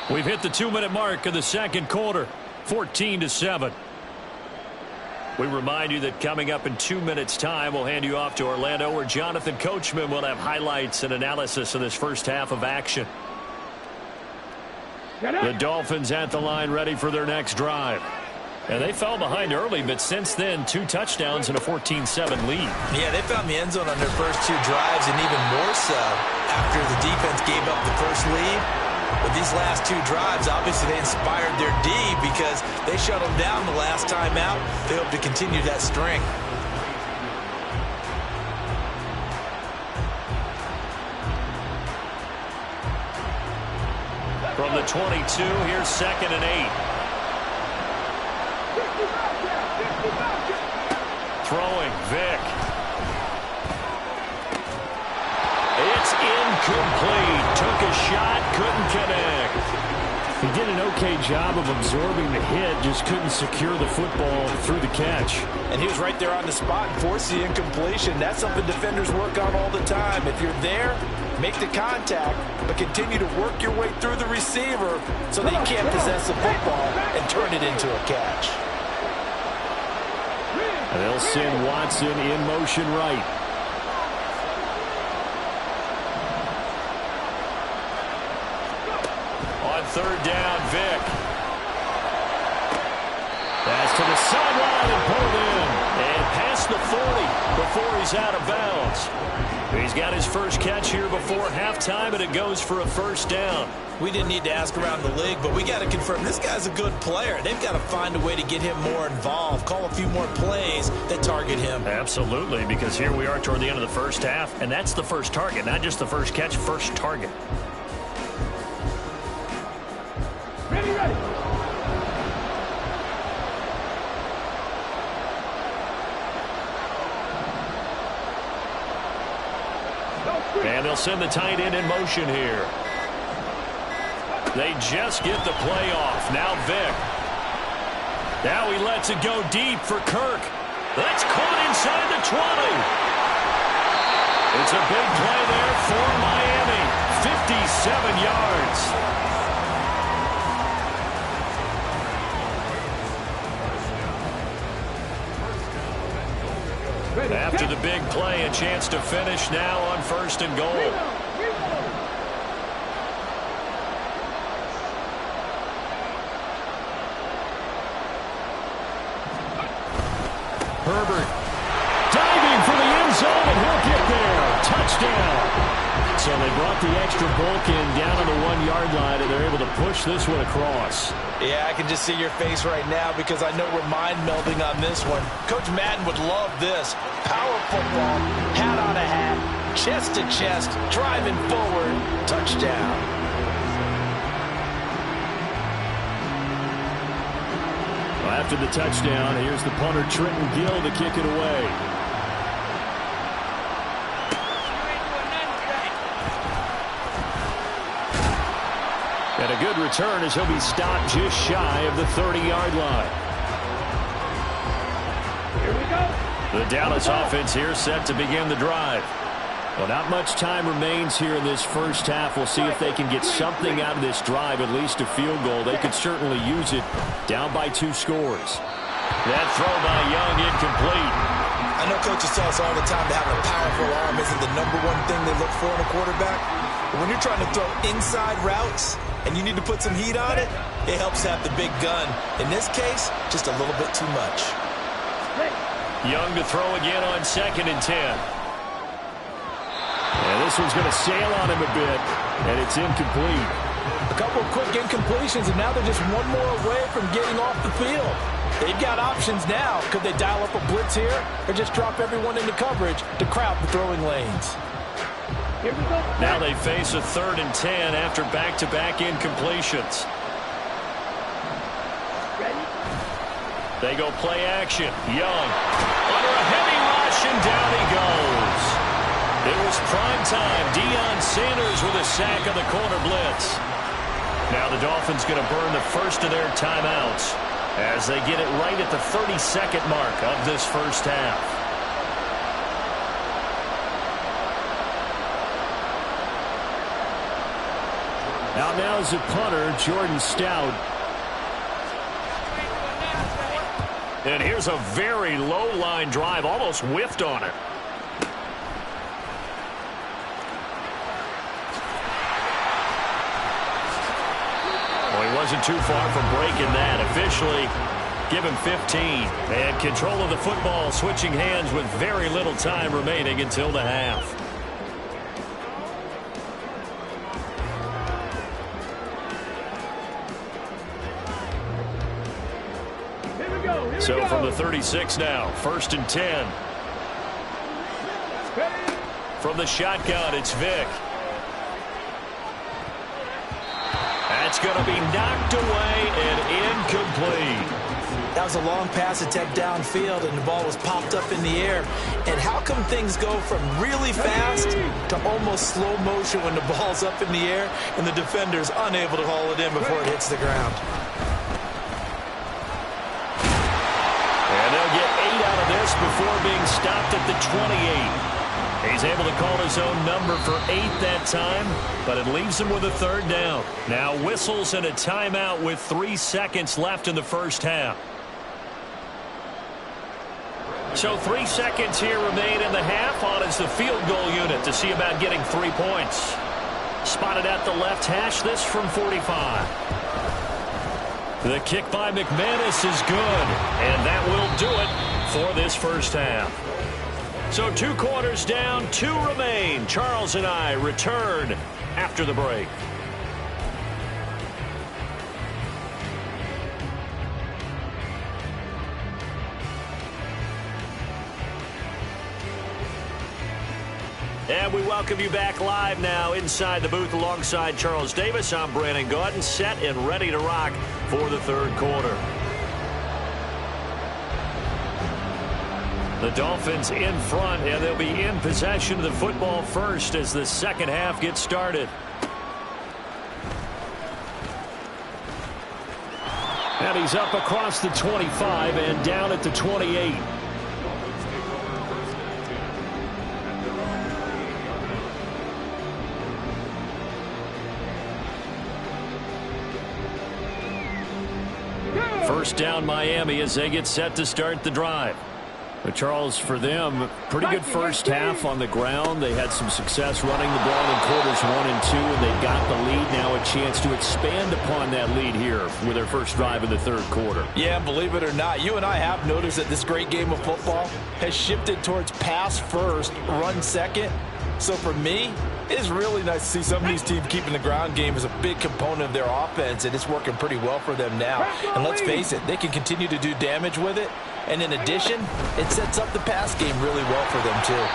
We've hit the 2-minute mark of the second quarter, 14-7. We remind you that coming up in 2 minutes' time, we'll hand you off to Orlando, where Jonathan Coachman will have highlights and analysis of this first half of action. The Dolphins at the line, ready for their next drive. And they fell behind early, but since then, 2 touchdowns and a 14-7 lead. Yeah, they found the end zone on their first 2 drives, and even more so after the defense gave up the first lead. But these last 2 drives, obviously they inspired their D because they shut them down the last time out. They hope to continue that string. From the 22, here's 2nd and 8. Throwing, Vick. It's incomplete. Took a shot, couldn't connect. He did an okay job of absorbing the hit, just couldn't secure the football through the catch. And he was right there on the spot and forced the incompletion. That's something defenders work on all the time. If you're there, make the contact, but continue to work your way through the receiver so that you can't possess the football and turn it into a catch. And they'll send Watson in motion right. On 3rd down, Vick. Pass to the sideline and pulled in. And past the 40 before he's out of bounds. He's got his first catch here before halftime, and it goes for a 1st down. We didn't need to ask around the league, but we got to confirm this guy's a good player. They've got to find a way to get him more involved, call a few more plays that target him. Absolutely, because here we are toward the end of the first half, and that's the first target, not just the first catch, first target. Ready. And they'll send the tight end in motion here. They just get the play off. Now Vick. Now he lets it go deep for Kirk. That's caught inside the 20. It's a big play there for Miami. 57 yards. After the big play, a chance to finish now on 1st and goal. Herbert diving for the end zone, and he'll get there. Touchdown. So they brought the extra bulk in down on the 1-yard line, and they're able to push this one across. Yeah, I can just see your face right now because I know we're mind melding on this one. Coach Madden would love this. Power football, hat on a hat, chest to chest, driving forward, touchdown. Well, after the touchdown, here's the punter Trenton Gill to kick it away. And a good return as he'll be stopped just shy of the 30-yard line. Here we go. The Dallas offense here set to begin the drive. Well, not much time remains here in this first half. We'll see if they can get something out of this drive, at least a field goal. They could certainly use it, down by 2 scores. That throw by Young incomplete. I know coaches tell us all the time that having a powerful arm isn't the #1 thing they look for in a quarterback. But when you're trying to throw inside routes and you need to put some heat on it, it helps to have the big gun. In this case, just a little bit too much. Young to throw again on 2nd and 10. And this one's going to sail on him a bit, and it's incomplete. A couple of quick incompletions, and now they're just one more away from getting off the field. They've got options now. Could they dial up a blitz here or just drop everyone into coverage to crowd the throwing lanes? Here we go. Now they face a 3rd and 10 after back-to-back incompletions. Ready? They go play action. Young under a heavy rush, and down he goes. It was prime time. Deion Sanders with a sack of the corner blitz. Now the Dolphins going to burn the first of their timeouts as they get it right at the 32nd mark of this first half. Out now is the punter, Jordan Stout. And here's a very low line drive, almost whiffed on it. Well, he wasn't too far from breaking that. Officially, give him 15. And control of the football, switching hands with very little time remaining until the half. So from the 36 now, 1st and 10. From the shotgun, it's Vick. That's going to be knocked away and incomplete. That was a long pass attempt downfield, and the ball was popped up in the air. And how come things go from really fast to almost slow motion when the ball's up in the air and the defender's unable to haul it in before it hits the ground? And they'll get 8 out of this before being stopped at the 28. He's able to call his own number for 8 that time, but it leaves him with a 3rd down. Now whistles and a timeout with 3 seconds left in the first half. So 3 seconds here remain in the half. On is the field goal unit to see about getting 3 points. Spotted at the left hash, this from 45. The kick by McManus is good, and that will do it for this first half. So 2 quarters down, 2 remain. Charles and I return after the break. And we welcome you back live now inside the booth alongside Charles Davis. I'm Brandon Gaudin, set and ready to rock for the 3rd quarter. The Dolphins in front, and they'll be in possession of the football first as the second half gets started. And he's up across the 25 and down at the 28. First down Miami as they get set to start the drive. But Charles, for them, pretty good first half on the ground. They had some success running the ball in quarters 1 and 2, and they got the lead. Now a chance to expand upon that lead here with their first drive in the 3rd quarter. Yeah, believe it or not, you and I have noticed that this great game of football has shifted towards pass first, run second. So for me, it's really nice to see some of these teams keeping the ground game as a big component of their offense, and it's working pretty well for them now. And let's face it, they can continue to do damage with it. And in addition, it sets up the pass game really well for them, too.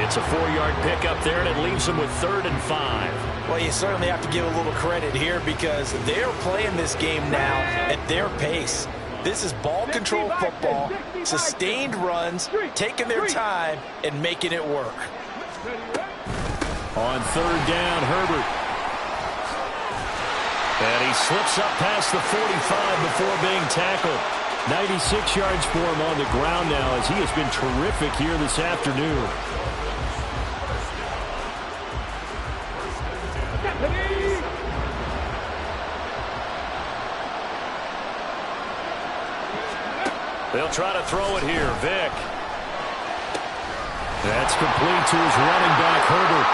It's a 4-yard pickup there, and it leaves them with 3rd and 5. Well, you certainly have to give a little credit here because they're playing this game now at their pace. This is ball control football, sustained runs, taking their time, and making it work. On 3rd down, Herbert. And he slips up past the 45 before being tackled. 96 yards for him on the ground now as he has been terrific here this afternoon. They'll try to throw it here. Vick. That's complete to his running back, Herbert.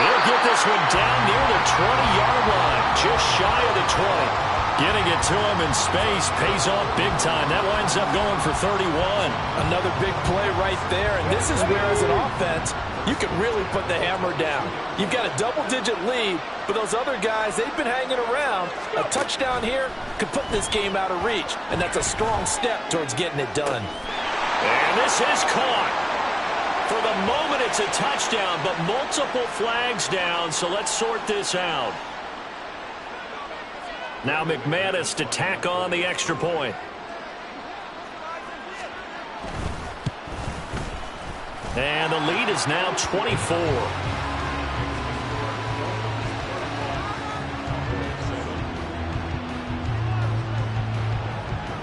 He'll get this one down near the 20-yard line, just shy of the 20. Getting it to him in space pays off big time. That winds up going for 31. Another big play right there, and this is where, as an offense, you can really put the hammer down. You've got a double-digit lead, but those other guys, they've been hanging around. A touchdown here could put this game out of reach, and that's a strong step towards getting it done. And this is caught. For the moment, it's a touchdown, but multiple flags down, so let's sort this out. Now McManus to tack on the extra point. And the lead is now 24.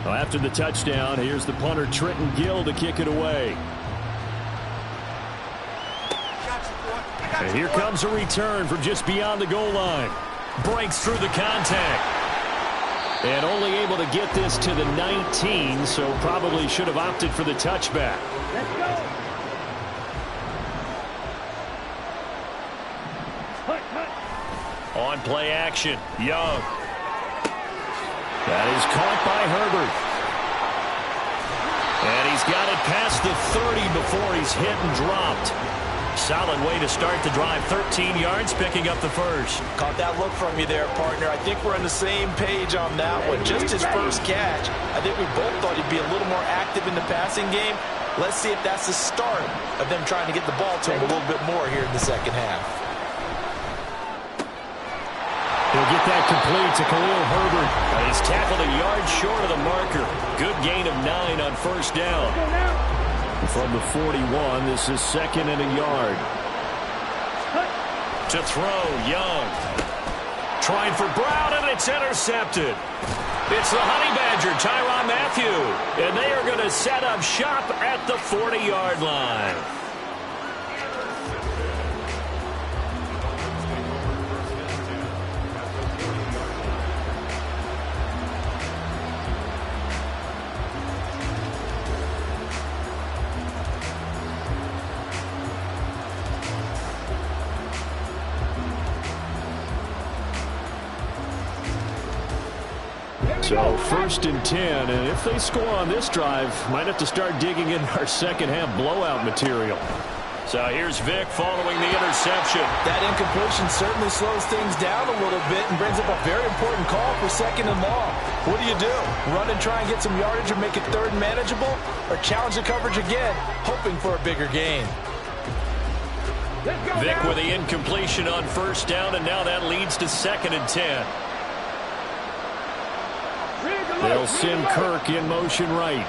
Well, after the touchdown, here's the punter, Trenton Gill, to kick it away. And here comes a return from just beyond the goal line. Breaks through the contact. And only able to get this to the 19, so probably should have opted for the touchback. Let's go. Cut, cut. On play action, Young. That is caught by Herbert. And he's got it past the 30 before he's hit and dropped. Solid way to start the drive. 13 yards, picking up the first. Caught that look from you there, partner. I think we're on the same page on that one. Just his first catch. I think we both thought he'd be a little more active in the passing game. Let's see if that's the start of them trying to get the ball to him a little bit more here in the second half. He'll get that complete to Khalil Herbert. He's tackled a yard short of the marker. Good gain of 9 on first down. Go now. From the 41, this is 2nd and a yard. Cut. To throw, Young. Trying for Brown, and it's intercepted. It's the Honey Badger, Tyrann Mathieu. And they are going to set up shop at the 40-yard line. So 1st and 10, and if they score on this drive, might have to start digging in our second half blowout material. So here's Vic following the interception. That incompletion certainly slows things down a little bit and brings up a very important call for 2nd and long. What do? Run and try and get some yardage and make it 3rd and manageable? Or challenge the coverage again, hoping for a bigger gain? Let's go Vic now. with the incompletion on first down, and now that leads to 2nd and 10. They'll send Kirk in motion right.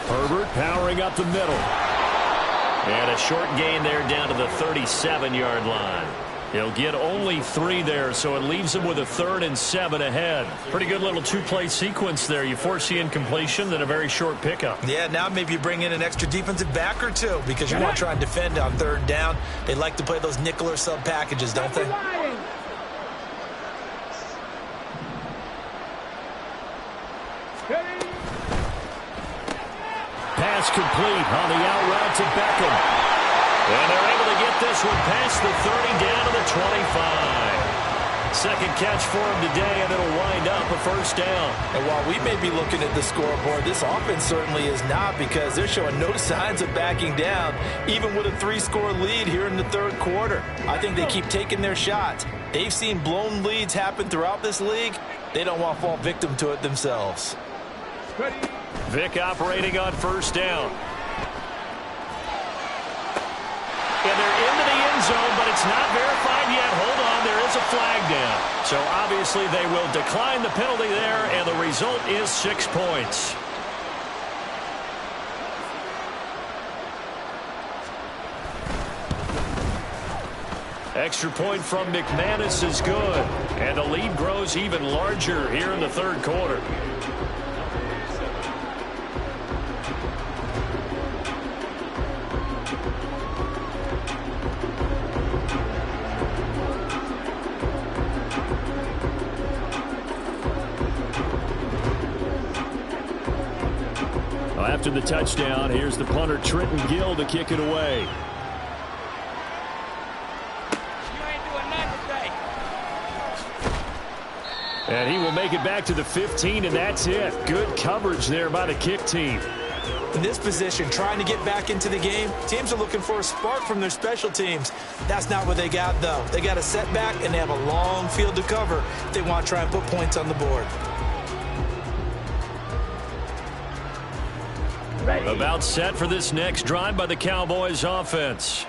Herbert powering up the middle. And a short gain there down to the 37-yard line. He'll get only 3 there, so it leaves him with a 3rd and 7 ahead. Pretty good little 2-play sequence there. You force the incompletion, then a very short pickup. Yeah, now maybe you bring in an extra defensive back or two because you want to try and defend on 3rd down. They like to play those nickel or sub packages, don't they? Pass complete on the out route to Beckham. And they're able to get this one past the 30 down to the 25. Second catch for him today, and it'll wind up a first down. And while we may be looking at the scoreboard, this offense certainly is not because they're showing no signs of backing down, even with a 3-score lead here in the 3rd quarter. I think they keep taking their shots. They've seen blown leads happen throughout this league. They don't want to fall victim to it themselves. Vic operating on first down. And they're into the end zone, but it's not verified yet. Hold on, there is a flag down. So obviously they will decline the penalty there, and the result is 6 points. Extra point from McManus is good. And the lead grows even larger here in the 3rd quarter. After the touchdown, here's the punter Trenton Gill to kick it away. You ain't doing nothing today. And he will make it back to the 15, and that's it. Good coverage there by the kick team. In this position, trying to get back into the game, teams are looking for a spark from their special teams. That's not what they got, though. They got a setback, and they have a long field to cover if they want to try and put points on the board. About set for this next drive by the Cowboys offense.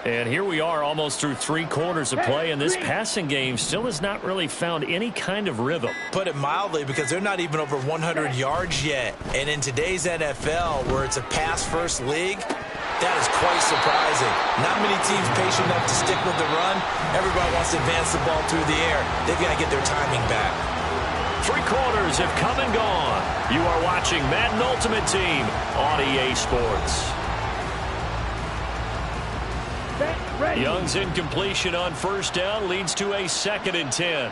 And here we are almost through 3 quarters of play, and this passing game still has not really found any kind of rhythm. Put it mildly, because they're not even over 100 yards yet. And in today's NFL, where it's a pass-first league, that is quite surprising. Not many teams patient enough to stick with the run. Everybody wants to advance the ball through the air. They've got to get their timing back. 3 quarters players have come and gone. You are watching Madden Ultimate Team on EA Sports. Young's incompletion on first down leads to a 2nd and 10.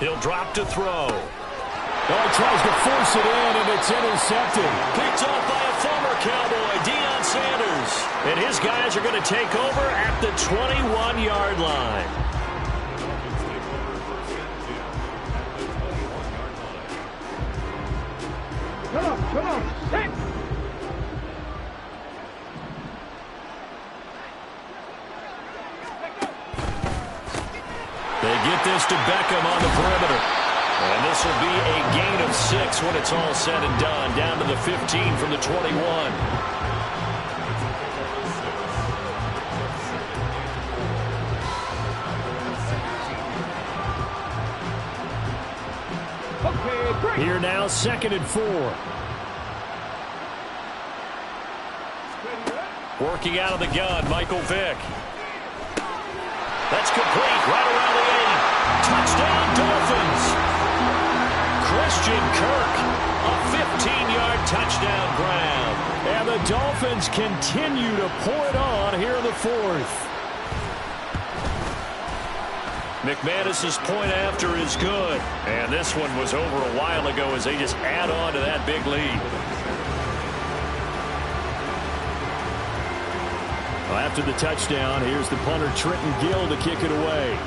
He'll drop to throw. Oh, he tries to force it in, and it's intercepted. Picked off by a former Cowboy, Deion Sanders. And his guys are going to take over at the 21-yard line. Come on, set. They get this to Beckham on the perimeter. And this will be a gain of 6 when it's all said and done. Down to the 15 from the 21. Here now, 2nd and 4. Working out of the gun, Michael Vick. That's complete, right around the 80. Touchdown, Dolphins. Christian Kirk, a 15-yard touchdown grab. And the Dolphins continue to pour it on here in the 4th. McManus's point after is good. And this one was over a while ago as they just add on to that big lead. Well, after the touchdown, here's the punter Trenton Gill to kick it away.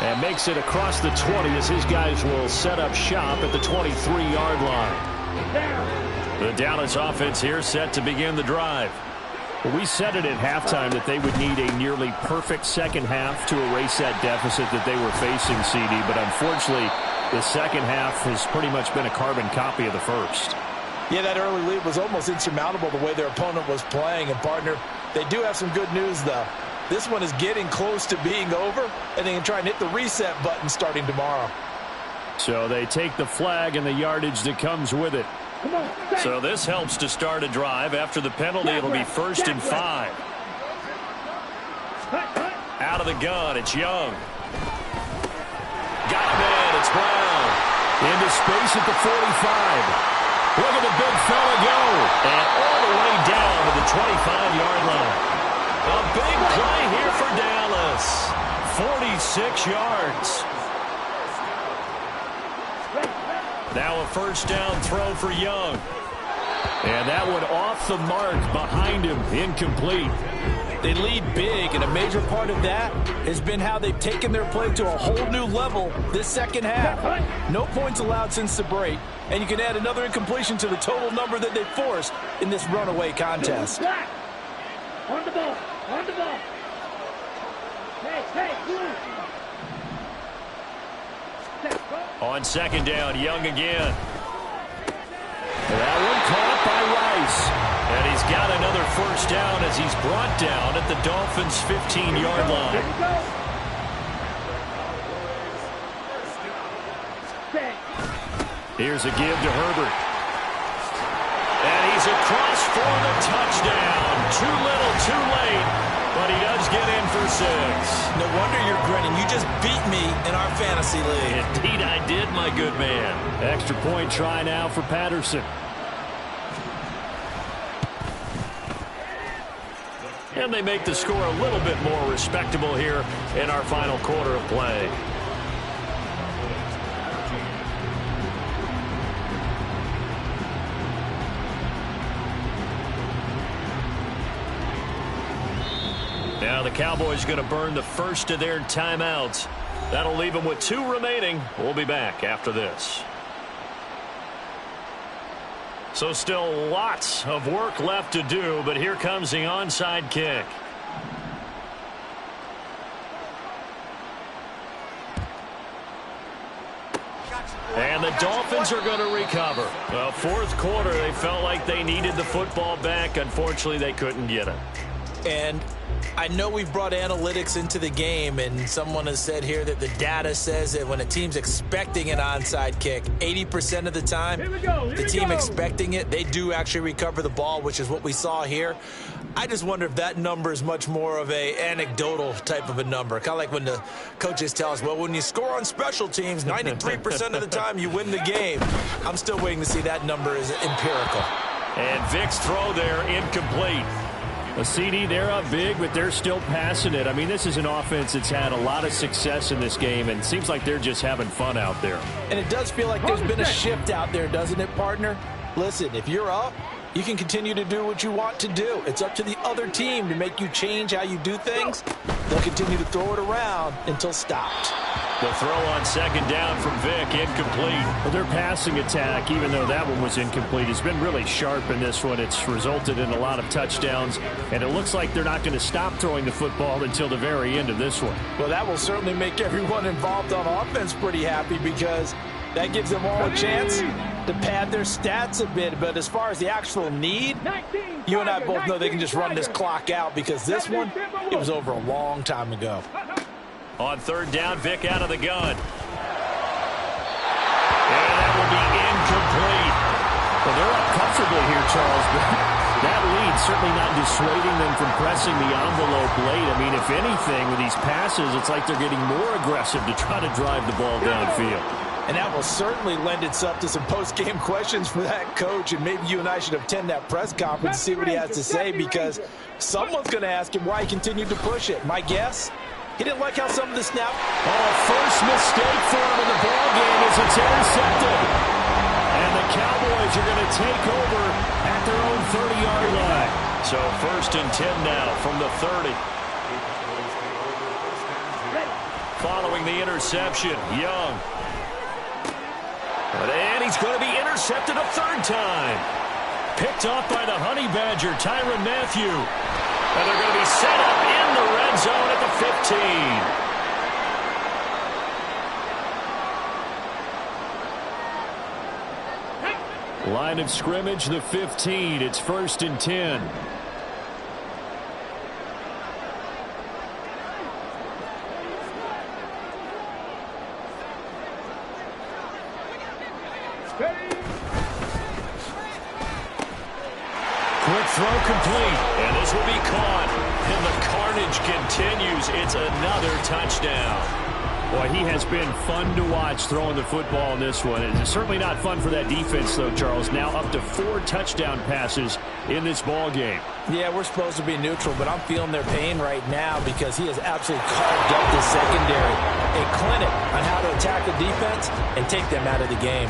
And makes it across the 20 as his guys will set up shop at the 23-yard line. The Dallas offense here set to begin the drive. Well, we said it at halftime that they would need a nearly perfect second half to erase that deficit that they were facing, CD. But unfortunately, the second half has pretty much been a carbon copy of the first. Yeah, that early lead was almost insurmountable the way their opponent was playing. And, partner, they do have some good news, though. This one is getting close to being over, and they can try and hit the reset button starting tomorrow. So they take the flag and the yardage that comes with it. So this helps to start a drive. After the penalty, it'll be 1st and 5. Out of the gun, it's Young. Got him in, it's Brown. Into space at the 45. Look at the big fella go. And all the way down to the 25-yard line. A big play here for Dallas. 46 yards. Now a 1st down throw for Young. And that one off the mark behind him, incomplete. They lead big, and a major part of that has been how they've taken their play to a whole new level this second half. No points allowed since the break, and you can add another incompletion to the total number that they forced in this runaway contest. On the ball, on the ball. Hey, On 2nd down, Young again. That one caught by Rice. And he's got another 1st down as he's brought down at the Dolphins' 15-yard line. Here's a give to Herbert. And he's across for the touchdown. Too little, too late. But he does get in for 6. No wonder you're grinning. You just beat me in our fantasy league. Indeed I did, my good man. Extra point try now for Patterson. And they make the score a little bit more respectable here in our final quarter of play. Now the Cowboys going to burn the first of their timeouts. That'll leave them with 2 remaining. We'll be back after this. So still lots of work left to do, but here comes the onside kick. And the Dolphins are going to recover. Well, 4th quarter, they felt like they needed the football back. Unfortunately, they couldn't get it. And I know we've brought analytics into the game, and someone has said here that the data says that when a team's expecting an onside kick, 80% of the time, the team expecting it, they do actually recover the ball, which is what we saw here. I just wonder if that number is much more of a anecdotal type of a number. Kind of like when the coaches tell us, well, when you score on special teams, 93% of the time you win the game. I'm still waiting to see that number is empirical. And Vic's throw there, incomplete. A CD, they're up big, but they're still passing it. I mean, this is an offense that's had a lot of success in this game, and it seems like they're just having fun out there. And it does feel like there's been a shift out there, doesn't it, partner? Listen, if you're up, you can continue to do what you want to do. It's up to the other team to make you change how you do things. They'll continue to throw it around until stopped. The throw on second down from Vic, incomplete. Well, their passing attack, even though that one was incomplete, has been really sharp in this one. It's resulted in a lot of touchdowns, and it looks like they're not going to stop throwing the football until the very end of this one. Well, that will certainly make everyone involved on offense pretty happy, because that gives them all a chance to pad their stats a bit. But as far as the actual need, you and I both know they can just run this clock out, because this one, it was over a long time ago. On third down, Vic out of the gun. And that will be incomplete. Well, they're up comfortably here, Charles, but that lead certainly not dissuading them from pressing the envelope late. I mean, if anything, with these passes, it's like they're getting more aggressive to try to drive the ball downfield. And that will certainly lend itself to some post-game questions for that coach. And maybe you and I should attend that press conference to see what he has to say, because someone's going to ask him why he continued to push it. My guess, he didn't like how some of the snap. Oh, first mistake for him in the ball game as it's intercepted. And the Cowboys are going to take over at their own 30-yard line. So 1st and 10 now from the 30. Following the interception, Young. And he's going to be intercepted a third time. Picked off by the Honey Badger, Tyrann Mathieu. And they're going to be set up in the red zone at the 15. Line of scrimmage, the 15. It's 1st and 10. Quick throw complete, and this will be caught. And the carnage continues. It's another touchdown. Boy, he has been fun to watch throwing the football in this one. It's certainly not fun for that defense, though, Charles. Now up to 4 touchdown passes in this ball game. Yeah, we're supposed to be neutral, but I'm feeling their pain right now, because he has absolutely carved up the secondary. A clinic on how to attack the defense and take them out of the game.